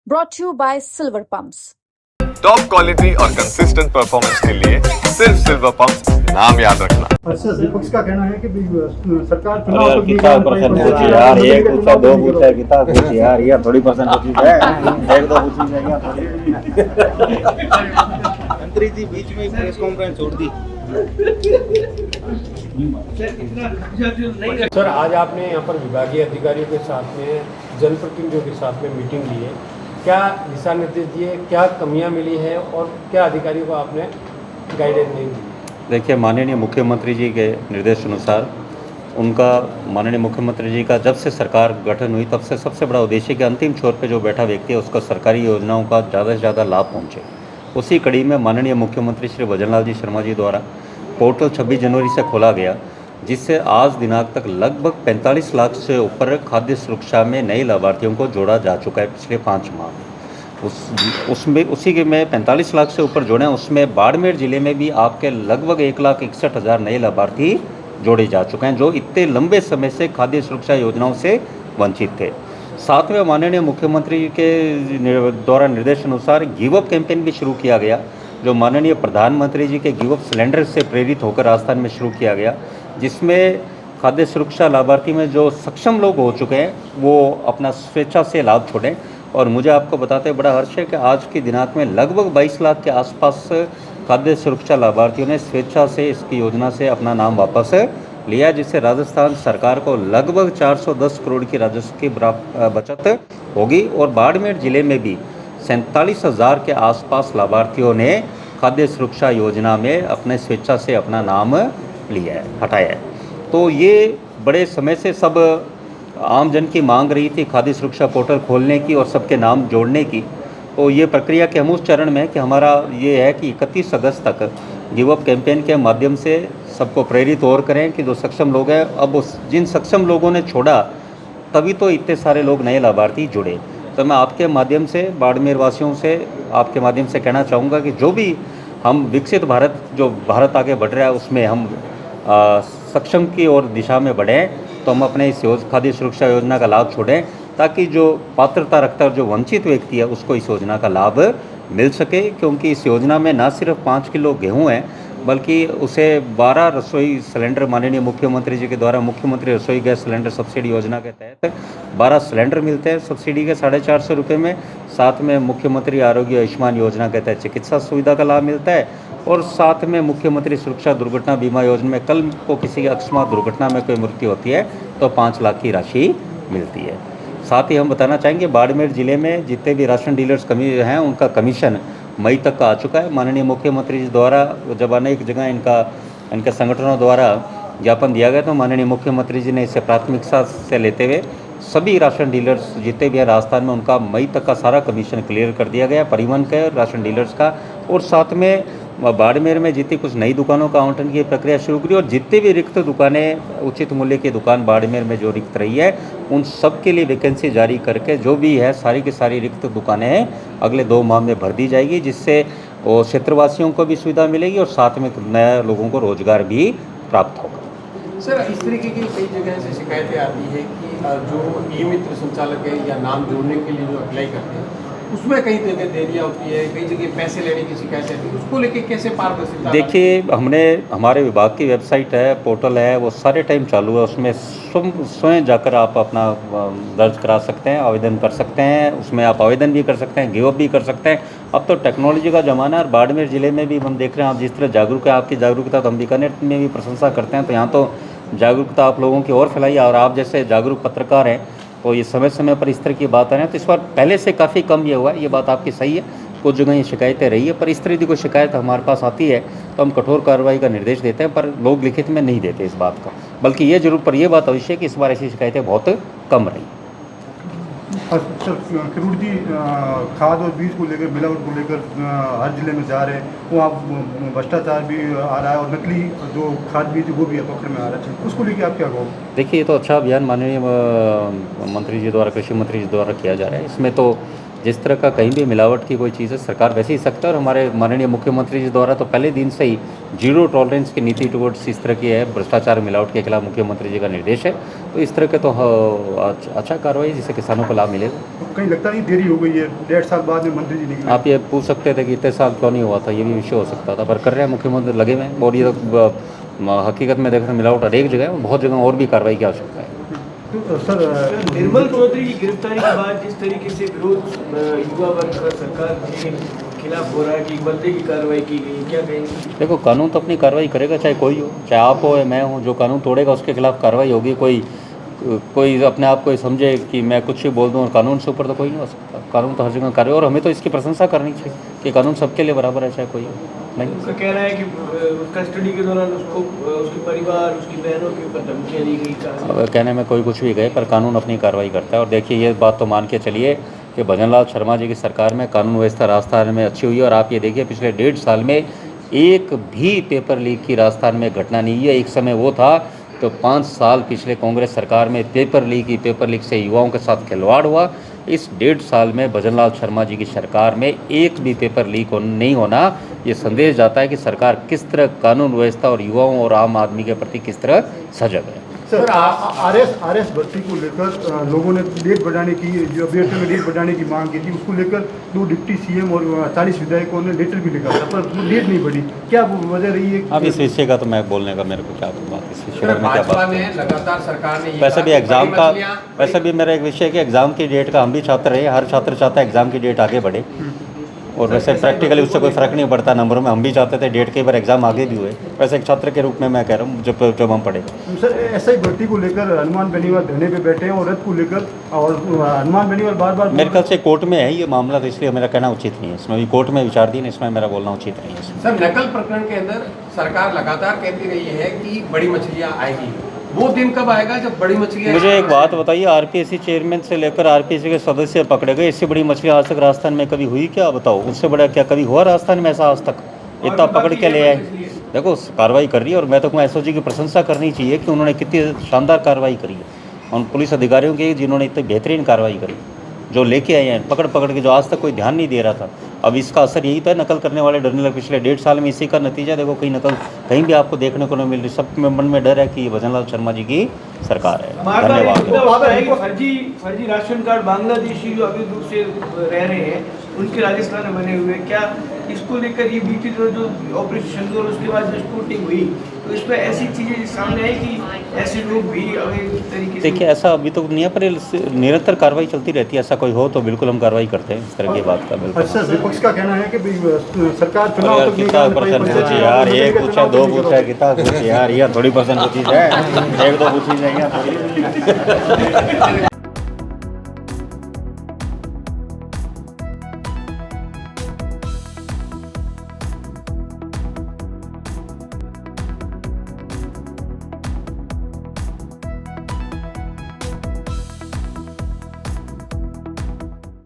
brought to you by Silver Pumps. Top quality और consistent performance के लिए सिर्फ सिल्वर पंप नाम याद रखना। अच्छा, विपक्ष का कहना है कि सरकार अरे यार किताब परसेंट पूछी यार, एक पूछा दो पूछा किताब पूछी यार, ये थोड़ी परसेंट पूछी है, एक दो पूछी है क्या? मंत्री जी बीच में प्रेस कॉन्फ्रेंस छोड़ दी। सर, आज आपने यहाँ पर विभागीय अधिकारियों के साथ में, जनप्रतिनिधियों के साथ में मीटिंग ली है, क्या दिशा निर्देश दिए, क्या कमियाँ मिली हैं और क्या अधिकारियों को आपने गाइडेंस नहीं दी? देखिए, माननीय मुख्यमंत्री जी के निर्देश अनुसार माननीय मुख्यमंत्री जी का जब से सरकार गठन हुई तब से सबसे बड़ा उद्देश्य कि अंतिम छोर पे जो बैठा व्यक्ति है उसका सरकारी योजनाओं का ज़्यादा से ज़्यादा लाभ पहुँचे। उसी कड़ी में माननीय मुख्यमंत्री श्री भजनलाल जी शर्मा जी द्वारा पोर्टल 26 जनवरी से खोला गया, जिससे आज दिनांक तक लगभग 45 लाख से ऊपर खाद्य सुरक्षा में नए लाभार्थियों को जोड़ा जा चुका है पिछले 5 माह में। उसमें उसी के में 45 लाख से ऊपर जोड़े हैं, उसमें बाड़मेर ज़िले में भी आपके लगभग 1,61,000 नए लाभार्थी जोड़े जा चुके हैं, जो इतने लंबे समय से खाद्य सुरक्षा योजनाओं से वंचित थे। साथ में माननीय मुख्यमंत्री के द्वारा निर्देश अनुसार गिव अप कैंपेन भी शुरू किया गया, जो माननीय प्रधानमंत्री जी के गिव अप सिलेंडर से प्रेरित होकर राजस्थान में शुरू किया गया, जिसमें खाद्य सुरक्षा लाभार्थी में जो सक्षम लोग हो चुके हैं वो अपना स्वेच्छा से लाभ छोड़ें। और मुझे आपको बताते बड़ा हर्ष है कि आज की दिनांक में लगभग 22 लाख के आसपास खाद्य सुरक्षा लाभार्थियों ने स्वेच्छा से इसकी योजना से अपना नाम वापस लिया, जिससे राजस्थान सरकार को लगभग 410 करोड़ की राजस्व की बचत होगी। और बाड़मेर ज़िले में भी 47,000 के आसपास लाभार्थियों ने खाद्य सुरक्षा योजना में अपने स्वेच्छा से अपना नाम लिया है, हटाया है। तो ये बड़े समय से सब आम जन की मांग रही थी खाद्य सुरक्षा पोर्टल खोलने की और सबके नाम जोड़ने की। तो ये प्रक्रिया के हम उस चरण में है कि हमारा ये है कि 31 अगस्त तक गिव अप कैंपेन के माध्यम से सबको प्रेरित और करें कि जो सक्षम लोग हैं, अब जिन सक्षम लोगों ने छोड़ा तभी तो इतने सारे लोग नए लाभार्थी जुड़े। तो मैं आपके माध्यम से बाड़मेर वासियों से आपके माध्यम से कहना चाहूँगा कि जो भी हम विकसित भारत, जो भारत आगे बढ़ रहा है उसमें हम सक्षम की ओर दिशा में बढ़ें, तो हम अपने इस खाद्य सुरक्षा योजना का लाभ छोड़ें, ताकि जो पात्रता रखता है, जो वंचित व्यक्ति है, उसको इस योजना का लाभ मिल सके। क्योंकि इस योजना में ना सिर्फ 5 किलो गेहूँ है, बल्कि उसे 12 रसोई सिलेंडर माननीय मुख्यमंत्री जी के द्वारा मुख्यमंत्री रसोई गैस सिलेंडर सब्सिडी योजना के तहत 12 सिलेंडर मिलते हैं सब्सिडी के 450 रुपये में। साथ में मुख्यमंत्री आरोग्य आयुष्मान योजना के तहत चिकित्सा सुविधा का लाभ मिलता है, और साथ में मुख्यमंत्री सुरक्षा दुर्घटना बीमा योजना में कल को किसी की अकस्मात दुर्घटना में कोई मृत्यु होती है तो 5 लाख की राशि मिलती है। साथ ही हम बताना चाहेंगे बाड़मेर ज़िले में जितने भी राशन डीलर्स हैं उनका कमीशन मई तक का आ चुका है। माननीय मुख्यमंत्री जी द्वारा जब अनेक जगह इनके संगठनों द्वारा ज्ञापन दिया गया तो माननीय मुख्यमंत्री जी ने इसे प्राथमिकता से लेते हुए सभी राशन डीलर्स जितने भी हैं राजस्थान में उनका मई तक का सारा कमीशन क्लियर कर दिया गया, परिवहन का, राशन डीलर्स का। और साथ में बाड़मेर में जितनी कुछ नई दुकानों का आवंटन की प्रक्रिया शुरू करी, और जितनी भी रिक्त दुकानें, उचित मूल्य की दुकान बाड़मेर में जो रिक्त रही है उन सब के लिए वैकेंसी जारी करके जो भी है सारी की सारी रिक्त दुकानें हैं अगले 2 माह में भर दी जाएगी, जिससे वो क्षेत्रवासियों को भी सुविधा मिलेगी और साथ में नए लोगों को रोजगार भी प्राप्त होगा। सर, इस तरीके की कई जगह से शिकायतें आती है कि जो नियमित संचालक है या नाम जोड़ने के लिए जो अप्लाई करते हैं उसमें कई जगह देरियाँ होती है, कई जगह पैसे लेने की शिकायत है, उसको लेके कैसे पारदर्शिता? देखिए, हमारे विभाग की वेबसाइट है, पोर्टल है, वो सारे टाइम चालू है। उसमें स्वयं जाकर आप अपना दर्ज करा सकते हैं, आवेदन कर सकते हैं। उसमें आप आवेदन भी कर सकते हैं, गिव अप भी कर सकते हैं। अब तो टेक्नोलॉजी का ज़माना है और बाड़मेर ज़िले में भी हम देख रहे हैं आप जिस तरह जागरूक है, आपकी जागरूकता तो हम बीकानेर में भी प्रशंसा करते हैं। तो यहाँ तो जागरूकता आप लोगों की और फैलाई, और आप जैसे जागरूक पत्रकार हैं तो ये समय समय पर इस तरह की बात आ रही है। तो इस बार पहले से काफ़ी कम ये हुआ है, ये बात आपकी सही है। कुछ जगह ये शिकायतें रही है, पर इस तरह की कोई शिकायत हमारे पास आती है तो हम कठोर कार्रवाई का निर्देश देते हैं, पर लोग लिखित में नहीं देते इस बात का। बल्कि ये जरूर, पर यह बात अवश्य है कि इस बार ऐसी शिकायतें बहुत कम रही। सर, करूर जी खाद और बीज को लेकर, मिलावट को लेकर हर जिले में जा रहे हैं, वहाँ भ्रष्टाचार भी आ रहा है और नकली जो खाद बीज वो भी पकड़ में आ रहा है, उसको लेकर आप क्या कहोगे? देखिए, ये तो अच्छा अभियान माननीय मंत्री जी द्वारा, कृषि मंत्री जी द्वारा किया जा रहा है। इसमें तो जिस तरह का कहीं भी मिलावट की कोई चीज़ है सरकार वैसे ही सकता है। और हमारे माननीय मुख्यमंत्री जी द्वारा तो पहले दिन से ही जीरो टॉलरेंस की नीति टुवर्ड्स इस तरह की है, भ्रष्टाचार मिलावट के खिलाफ मुख्यमंत्री जी का निर्देश है। तो इस तरह के तो अच्छा कार्रवाई जिससे किसानों को लाभ मिलेगा। तो कहीं लगता नहीं देरी हो गई है, 1.5 साल बाद में मंत्री जी निकले। आप ये पूछ सकते थे कि इतने साल क्यों नहीं हुआ था, ये भी विषय हो सकता था, पर कर रहे हैं मुख्यमंत्री, लगे हुए हैं। और ये तो हकीकत में देख रहे हैं मिलावट हर एक जगह है, बहुत जगह और भी कार्रवाई की आवश्यकता है। तो सर निर्मल चौधरी की गिरफ्तारी के बाद जिस तरीके से विरोध युवा वर्ग का सरकार के खिलाफ हो रहा है कि बदले की कार्रवाई की गई, क्या कहेंगे? देखो, कानून तो अपनी कार्रवाई करेगा, चाहे कोई हो, चाहे आप हो या मैं हूँ। जो कानून तोड़ेगा उसके खिलाफ कार्रवाई होगी। कोई अपने आप को समझे कि मैं कुछ ही बोल दूँ और कानून से ऊपर तो कोई नहीं हो सकता। कानून तो हर जगह कार्य, और हमें तो इसकी प्रशंसा करनी चाहिए कि कानून सबके लिए बराबर है, चाहे कोई हो। नहीं, उनका कहना है कि कस्टडी के दौरान उसको उसके परिवार, उसकी बहनों के ऊपर धमकियाँ दी गई। अब कहने में कोई कुछ भी गए, पर कानून अपनी कार्रवाई करता है। और देखिए, ये बात तो मान के चलिए कि भजनलाल शर्मा जी की सरकार में कानून व्यवस्था राजस्थान में अच्छी हुई है। और आप ये देखिए, पिछले 1.5 साल में एक भी पेपर लीक की राजस्थान में घटना नहीं है। एक समय वो था तो 5 साल पिछले कांग्रेस सरकार में पेपर लीक से युवाओं के साथ खिलवाड़ हुआ। इस 1.5 साल में भजनलाल शर्मा जी की सरकार में एक भी पेपर लीक नहीं होना, ये संदेश जाता है कि सरकार किस तरह कानून व्यवस्था और युवाओं और आम आदमी के प्रति किस तरह सजग है। सर आरएस भर्ती को लेकर लोगों ने डेट बढ़ाने की, जो अभ्यर्थियों में डेट बढ़ाने की मांग की थी, उसको लेकर 2 डिप्टी सीएम और 40 विधायकों ने लेटर भी लिखा था, पर वो डेट नहीं बढ़ी। क्या वो वजह रही है? अब इस विषय का तो मैं बोलने का मेरे को क्या बात, इस विषय में क्या भाजपा बात। ने लगातार सरकार ने वैसे भी एग्ज़ाम का, वैसे भी मेरा एक विषय है कि एग्ज़ाम की डेट का हम भी छात्र रहे, हर छात्र चाहता है एग्ज़ाम की डेट आगे बढ़े। और वैसे प्रैक्टिकली उससे कोई फ़र्क नहीं पड़ता नंबरों में। हम भी चाहते थे डेट के बार एग्ज़ाम आगे भी हुए। वैसे एक छात्र के रूप में मैं कह रहा हूँ जब हम पढ़े। सर एसआई भर्ती को लेकर हनुमान बेनीवाल धरने पे बैठे हैं और रद्द को लेकर, और हनुमान बेनीवाल बार मेरे ख्याल से कोर्ट में है ये मामला, तो इसलिए मेरा कहना उचित नहीं है। इसमें भी कोर्ट में विचाराधीन, इसमें मेरा बोलना उचित नहीं है। सर, नकल प्रकरण के अंदर सरकार लगातार कहती रही है कि बड़ी मछलियां आएगी। वो दिन कब आएगा जब बड़ी मछलियां? मुझे एक बात बताइए, आरपीएससी चेयरमैन से लेकर आरपीएससी के सदस्य पकड़े गए, इससे बड़ी मछलियां आज तक राजस्थान में कभी हुई क्या? बताओ, उससे बड़ा क्या कभी हुआ राजस्थान में ऐसा आज तक? इतना पकड़ के ले आए। देखो, कार्रवाई कर रही है, और मैं तो कहूँ एसओजी की प्रशंसा करनी चाहिए कि उन्होंने कितनी शानदार कार्रवाई करी है। उन पुलिस अधिकारियों की जिन्होंने इतनी बेहतरीन कार्रवाई करी, जो लेके आए हैं पकड़ के, जो आज तक कोई ध्यान नहीं दे रहा था। अब इसका असर यही था, नकल करने वाले डरने लगे। पिछले 1.5 साल में इसी का नतीजा देखो, कहीं नकल कहीं भी आपको देखने को नहीं मिल रही। सब में मन में डर है कि ये भजनलाल शर्मा जी की सरकार है। धन्यवाद। फर्जी राशन कार्ड बांग्लादेशी जो अभी दूर से रह रहे हैं उनके राजस्थान में बने हुए, क्या इसको लेकर ये बीती जो ऑपरेशन सिंदूर उसके बाद जो स्क्रूटिंग हुई, तो इसमें ऐसी चीज़ें सामने आई कि ऐसे लोग भी अवैध तरीके से। देखिए, ऐसा अभी तो नहीं है, पर निरंतर कार्रवाई चलती रहती है। ऐसा कोई हो तो बिल्कुल हम कार्रवाई करते हैं, इस तरह की बात का बिल्कुल। अच्छा, विपक्ष का कहना है कि सरकार चुनाव तक कितना परसेंट पूछी यार, एक पूछा 2 पूछा, कितना पूछी यार, ये थोड़ी परसेंट पूछी जाए, 1-2 पूछी जाएगी।